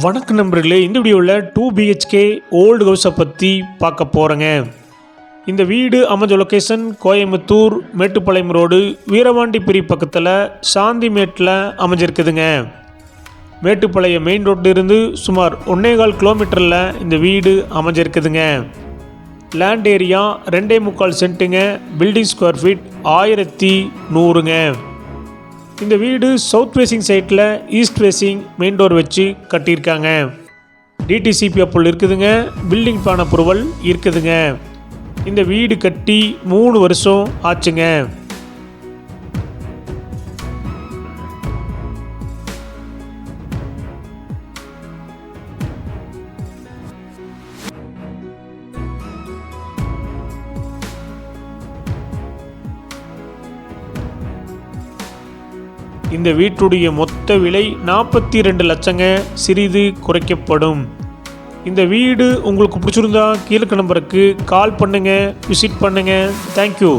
வணக்கம் நண்பர்களே, இந்த வீடியோவில் 2 BHK ஓல்டு ஹவுஸை பற்றி பார்க்க போகிறேங்க. இந்த வீடு அமைஞ்ச லொக்கேஷன் கோயம்புத்தூர் மேட்டுப்பாளையம் ரோடு வீரவாண்டிப்பிரி பக்கத்தில் சாந்திமேட்டில் அமைஞ்சிருக்குதுங்க. மேட்டுப்பாளையம் மெயின் ரோட்டிலிருந்து சுமார் 1.25 கிலோமீட்டரில் இந்த வீடு அமைஞ்சிருக்குதுங்க. லேண்ட் ஏரியா 2.25 சென்ட்டுங்க. பில்டிங் ஸ்கொயர் ஃபீட் 1100ங்க. இந்த வீடு சவுத் ஃபேசிங் சைட்டில் ஈஸ்ட் ஃபேசிங் மெயின் டோர் வச்சு கட்டியிருக்காங்க. டிடிசிபி அப்ரூவல் இருக்குதுங்க. பில்டிங் பிளான் அப்ரூவல் இருக்குதுங்க. இந்த வீடு கட்டி 3 வருஷம் ஆச்சுங்க. இந்த வீட்டுடைய மொத்த விலை 42 லட்சங்க. சிறிது குறைக்கப்படும். இந்த வீடு உங்களுக்கு பிடிச்சிருந்தா கீழே நம்பருக்கு கால் பண்ணுங்கள், விசிட் பண்ணுங்கள். தேங்க்யூ.